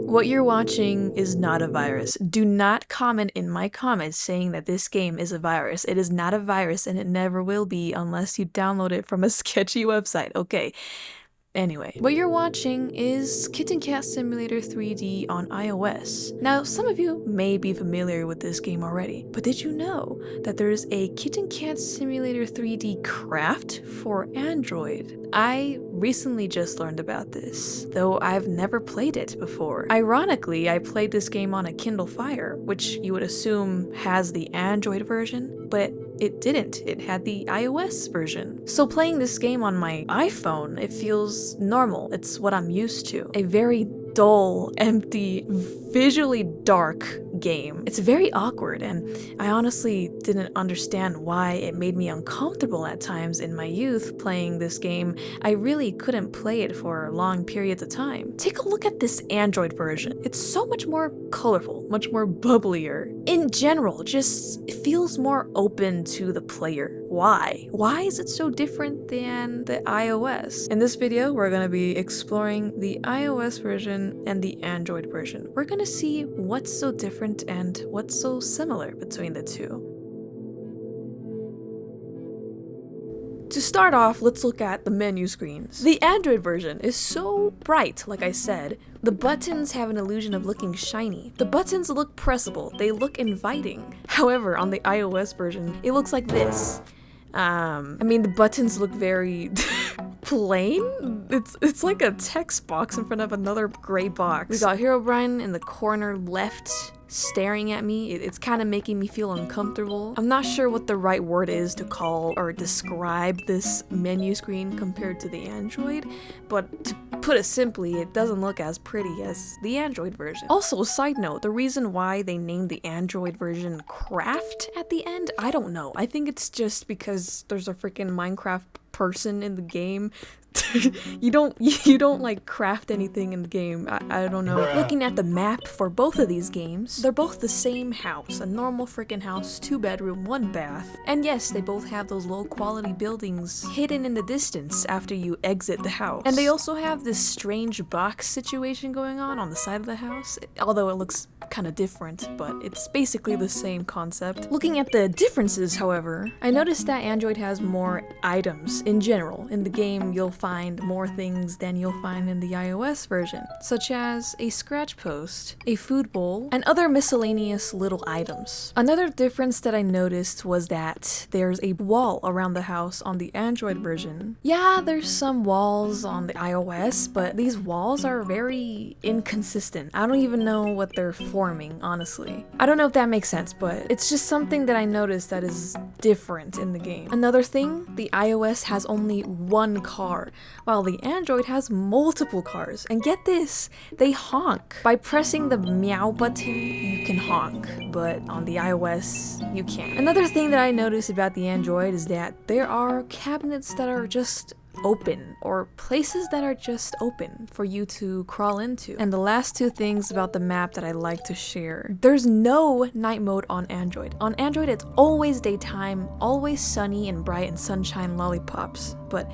What you're watching is not a virus. Do not comment in my comments saying that this game is a virus. It is not a virus and it never will be unless you download it from a sketchy website. Okay. Anyway, what you're watching is Kitten Cat Simulator 3D on iOS. Now, some of you may be familiar with this game already, but did you know that there's a Kitten Cat Simulator 3D craft for Android? I recently just learned about this, though I've never played it before. Ironically, I played this game on a Kindle Fire, which you would assume has the Android version, but it didn't. It had the iOS version. So playing this game on my iPhone, it feels normal. It's what I'm used to. A very dull, empty, visually dark game. It's very awkward, and I honestly didn't understand why it made me uncomfortable at times in my youth playing this game. I really couldn't play it for long periods of time. Take a look at this Android version. It's so much more colorful, much more bubblier. In general, just it feels more open to the player. Why? Why is it so different than the iOS? In this video, we're going to be exploring the iOS version and the Android version. We're going to see what's so different and what's so similar between the two. To start off, let's look at the menu screens. The Android version is so bright, like I said. The buttons have an illusion of looking shiny. The buttons look pressable, they look inviting. However, on the iOS version, it looks like this. I mean, the buttons look very plain. It's like a text box in front of another gray box. We got Herobrine in the corner left staring at me. It's kind of making me feel uncomfortable. I'm not sure what the right word is to call or describe this menu screen compared to the Android, but to put it simply, it doesn't look as pretty as the Android version. Also, side note, the reason why they named the Android version Craft at the end, I don't know. I think it's just because there's a freaking Minecraft person in the game. you don't like craft anything in the game. I don't know. Looking at the map for both of these games, they're both the same house, a normal freaking house, 2-bedroom, 1 bath. And yes, they both have those low quality buildings hidden in the distance after you exit the house. And they also have this strange box situation going on the side of the house, although it looks kind of different, but it's basically the same concept. Looking at the differences, however, I noticed that Android has more items in general. In the game, you'll find more things than you'll find in the iOS version, such as a scratch post, a food bowl, and other miscellaneous little items. Another difference that I noticed was that there's a wall around the house on the Android version. Yeah, there's some walls on the iOS, but these walls are very inconsistent. I don't even know what they're forming, honestly. I don't know if that makes sense, but it's just something that I noticed that is different in the game. Another thing, the iOS has only one car, while the Android has multiple cars. And get this, they honk. By pressing the meow button, you can honk, but on the iOS, you can't. Another thing that I noticed about the Android is that there are cabinets that are just open, or places that are just open for you to crawl into. And the last two things about the map that I like to share. There's no night mode on Android. On Android, it's always daytime, always sunny and bright and sunshine lollipops. But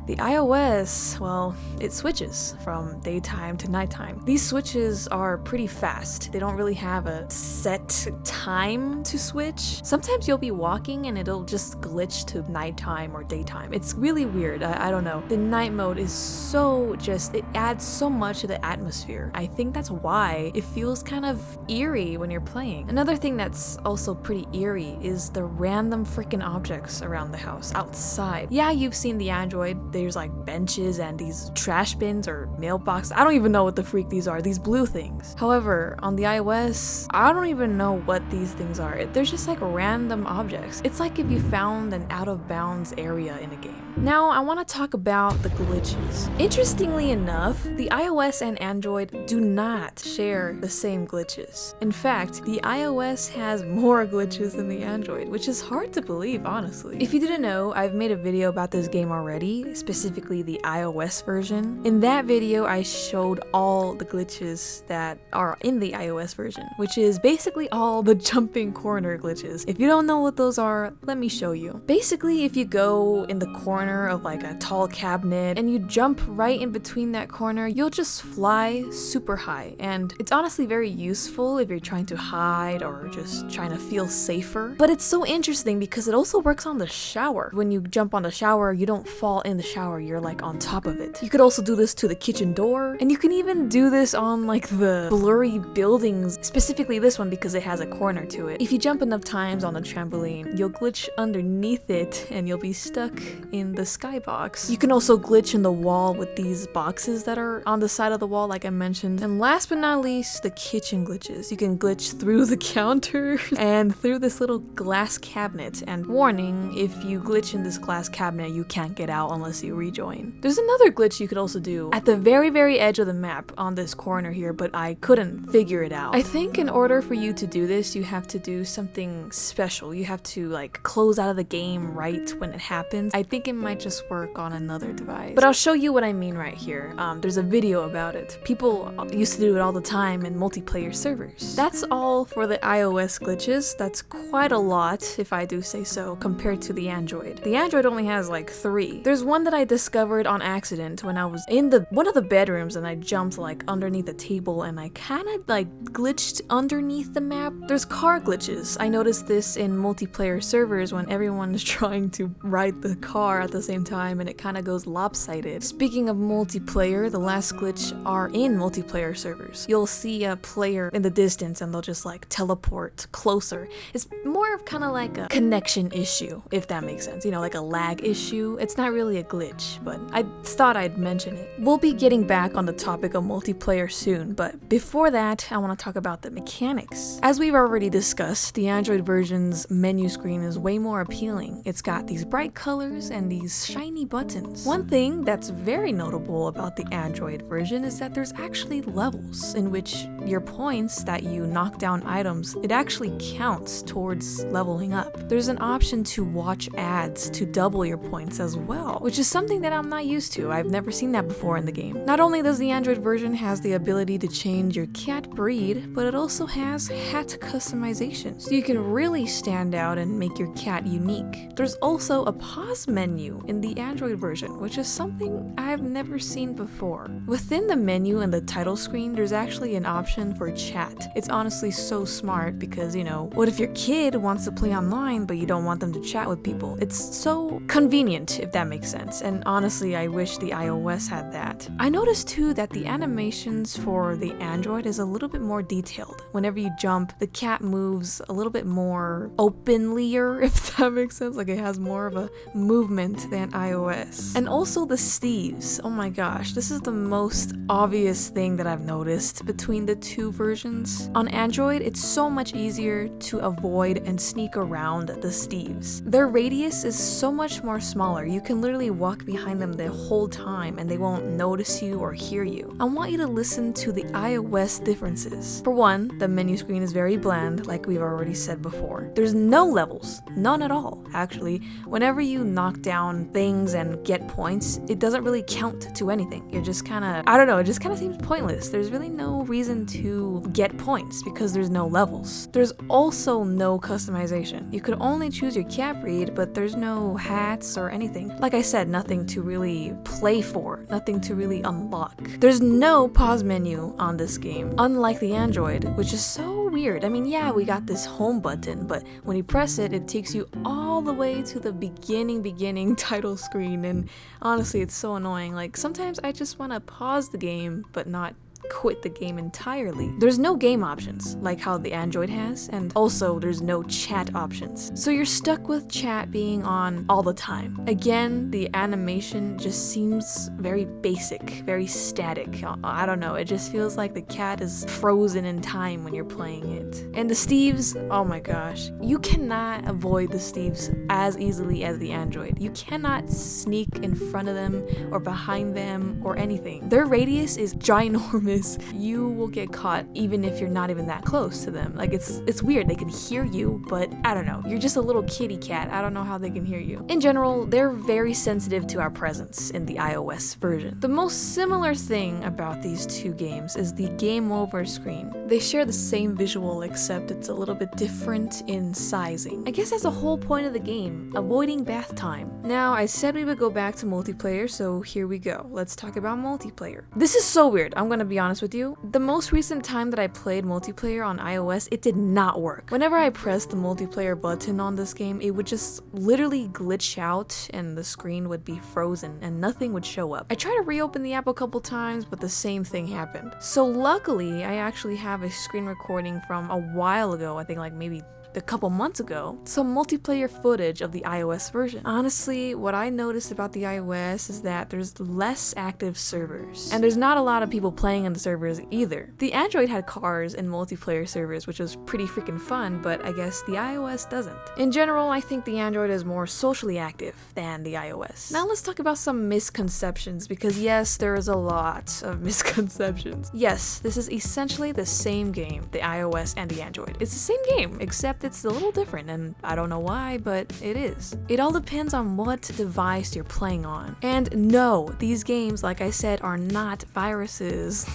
the iOS, well, it switches from daytime to nighttime. These switches are pretty fast. They don't really have a set time to switch. Sometimes you'll be walking and it'll just glitch to nighttime or daytime. It's really weird. I don't know. The night mode is so it adds so much to the atmosphere. I think that's why it feels kind of eerie when you're playing. Another thing that's also pretty eerie is the random freaking objects around the house outside. Yeah, you've seen the Android. There's like benches and these trash bins or mailboxes. I don't even know what the freak these are, these blue things. However, on the iOS, I don't even know what these things are. They're just like random objects. It's like if you found an out of bounds area in a game. Now, I want to talk about the glitches. Interestingly enough, the iOS and Android do not share the same glitches. In fact, the iOS has more glitches than the Android, which is hard to believe, honestly. If you didn't know, I've made a video about this game already, specifically the iOS version. In that video, I showed all the glitches that are in the iOS version, which is basically all the jumping corner glitches. If you don't know what those are, let me show you. Basically, if you go in the corner of like a tall cabinet and you jump right in between that corner, you'll just fly super high. And it's honestly very useful if you're trying to hide or just trying to feel safer. But it's so interesting because it also works on the shower. When you jump on the shower, you don't fall in the shower, you're like on top of it. You could also do this to the kitchen door, and you can even do this on like the blurry buildings, specifically this one because it has a corner to it. If you jump enough times on the trampoline, you'll glitch underneath it and you'll be stuck in the skybox. You can also glitch in the wall with these boxes that are on the side of the wall like I mentioned. And last but not least, the kitchen glitches. You can glitch through the counter and through this little glass cabinet. And warning, if you glitch in this glass cabinet, you can't get out unless you rejoin. There's another glitch you could also do at the very edge of the map on this corner here, but I couldn't figure it out. I think in order for you to do this, you have to do something special. You have to like close out of the game right when it happens. I think it might just work on another device, but I'll show you what I mean right here. There's a video about it. People used to do it all the time in multiplayer servers. That's all for the iOS glitches. That's quite a lot, if I do say so, compared to the Android. The Android only has like 3. There's one that I discovered on accident when I was in one of the bedrooms and I jumped like underneath the table and I kind of like glitched underneath the map. There's car glitches. I noticed this in multiplayer servers when everyone is trying to ride the car at the same time and it kind of goes lopsided. Speaking of multiplayer, the last glitch are in multiplayer servers. You'll see a player in the distance and they'll just like teleport closer. It's more of kind of like a connection issue, if that makes sense. You know, like a lag issue. It's not really a glitch, but I thought I'd mention it. We'll be getting back on the topic of multiplayer soon, but before that, I want to talk about the mechanics. As we've already discussed, the Android version's menu screen is way more appealing. It's got these bright colors and these shiny buttons. One thing that's very notable about the Android version is that there's actually levels in which your points that you knock down items, it actually counts towards leveling up. There's an option to watch ads to double your points as well, which is something that I'm not used to. I've never seen that before in the game. Not only does the Android version has the ability to change your cat breed, but it also has hat customization, so you can really stand out and make your cat unique. There's also a pause menu in the Android version, which is something I've never seen before. Within the menu and the title screen, there's actually an option for chat. It's honestly so smart because, you know, what if your kid wants to play online but you don't want them to chat with people? It's so convenient, if that makes sense, and honestly I wish the iOS had that. I noticed too that the animations for the Android is a little bit more detailed. Whenever you jump, the cat moves a little bit more openlier, if that makes sense. Like it has more of a movement than iOS. And also the Steves. Oh my gosh, this is the most obvious thing that I've noticed between the two versions. On Android, it's so much easier to avoid and sneak around the Steves. Their radius is so much more smaller. You can literally walk behind them the whole time and they won't notice you or hear you. I want you to listen to the iOS differences. For one, the menu screen is very bland, like we've already said before. There's no levels, none at all, actually. Whenever you knock down things and get points, it doesn't really count to anything. You're just kind of, I don't know, it just kind of seems pointless. There's really no reason to get points because there's no levels. There's also no customization. You could only choose your cat breed, but there's no hats or anything. Like I said, nothing to really play for, nothing to really unlock. There's no pause menu on this game, unlike the Android, which is so weird. I mean, yeah, we got this home button, but when you press it, it takes you all the way to the beginning title screen, and honestly, it's so annoying. Like, sometimes I just want to pause the game, but not quit the game entirely. There's no game options, like how the Android has, and also there's no chat options. So you're stuck with chat being on all the time. Again, the animation just seems very basic, very static. I don't know, it just feels like the cat is frozen in time when you're playing it. And the Steves, oh my gosh, you cannot avoid the Steves as easily as the Android. You cannot sneak in front of them or behind them or anything. Their radius is ginormous promise you will get caught even if you're not even that close to them. Like it's weird, they can hear you, but I don't know, you're just a little kitty cat. I don't know how they can hear you. In general, they're very sensitive to our presence in the iOS version. The most similar thing about these two games is the game over screen. They share the same visual, except it's a little bit different in sizing. I guess that's the whole point of the game, avoiding bath time. Now, I said we would go back to multiplayer, so here we go. Let's talk about multiplayer. This is so weird, I'm gonna be honest with you. The most recent time that I played multiplayer on iOS, it did not work. Whenever I pressed the multiplayer button on this game, it would just literally glitch out and the screen would be frozen and nothing would show up. I tried to reopen the app a couple times, but the same thing happened. So luckily, I actually have a screen recording from a while ago, I think like maybe a couple months ago, some multiplayer footage of the iOS version. Honestly, what I noticed about the iOS is that there's less active servers, and there's not a lot of people playing on the servers either. The Android had cars and multiplayer servers, which was pretty freaking fun, but I guess the iOS doesn't. In general, I think the Android is more socially active than the iOS. Now let's talk about some misconceptions, because yes, there is a lot of misconceptions. Yes, this is essentially the same game, the iOS and the Android. It's the same game, except it's a little different, and I don't know why, but it is. It all depends on what device you're playing on. And no, these games, like I said, are not viruses.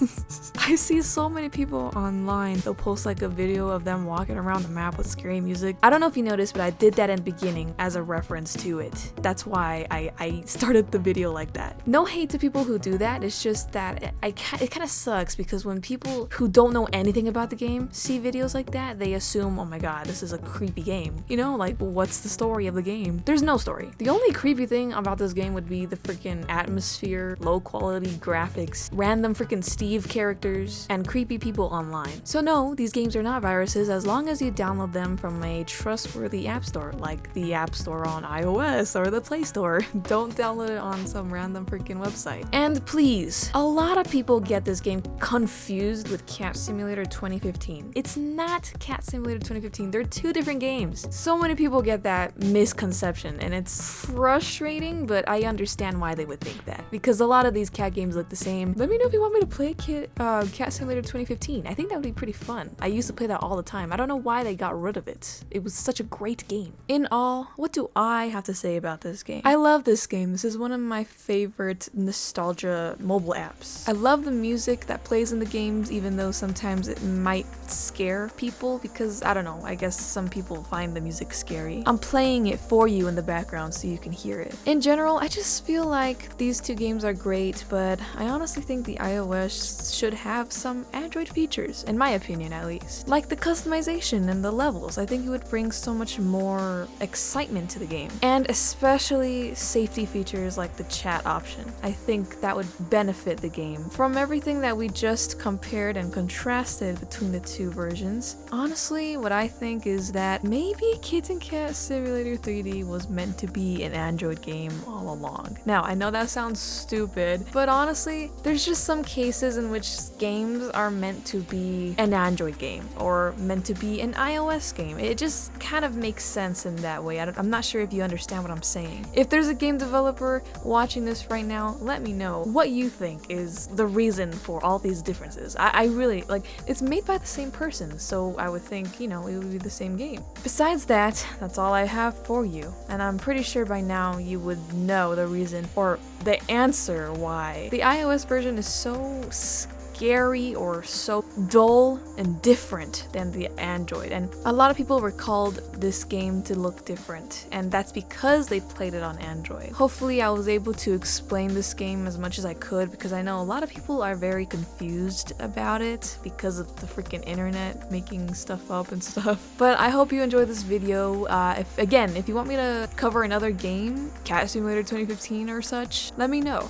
I see so many people online, they'll post like a video of them walking around the map with scary music. I don't know if you noticed, but I did that in the beginning as a reference to it. That's why I started the video like that. No hate to people who do that, it's just that it kind of sucks, because when people who don't know anything about the game see videos like that, they assume, oh my god, this is a creepy game. You know, like, what's the story of the game? There's no story. The only creepy thing about this game would be the freaking atmosphere, low quality graphics, random freaking Steve characters, and creepy people online. So no, these games are not viruses as long as you download them from a trustworthy app store, like the App Store on iOS or the Play Store. Don't download it on some random freaking website. And please, a lot of people get this game confused with Cat Simulator 2015. It's not Cat Simulator 2015. They're two different games. So many people get that misconception, and it's frustrating, but I understand why they would think that, because a lot of these cat games look the same. Let me know if you want me to play Cat Simulator 2015. I think that would be pretty fun. I used to play that all the time. I don't know why they got rid of it. It was such a great game. In all, what do I have to say about this game? I love this game. This is one of my favorite nostalgia mobile apps. I love the music that plays in the games, even though sometimes it might scare people, because I don't know, I guess some people find the music scary. I'm playing it for you in the background so you can hear it. In general, I just feel like these two games are great, but I honestly think the iOS should have some Android features, in my opinion at least. Like the customization and the levels. I think it would bring so much more excitement to the game. And especially safety features like the chat option. I think that would benefit the game. From everything that we just compared and contrasted between the two versions, honestly, what I think is that maybe Kitten Cat Simulator 3D was meant to be an Android game all along. Now, I know that sounds stupid, but honestly, there's just some cases in which games are meant to be an Android game or meant to be an iOS game. It just kind of makes sense in that way. I'm not sure if you understand what I'm saying. If there's a game developer watching this right now, let me know what you think is the reason for all these differences. I really, like, it's made by the same person, so I would think, you know, it would be the same game. Besides that, that's all I have for you, and I'm pretty sure by now you would know the reason or the answer why the iOS version is so scary or so dull and different than the Android. And a lot of people recalled this game to look different, and that's because they played it on Android. Hopefully I was able to explain this game as much as I could, because I know a lot of people are very confused about it because of the freaking internet making stuff up and stuff. But I hope you enjoyed this video. If you want me to cover another game, Cat Simulator 2015 or such, let me know.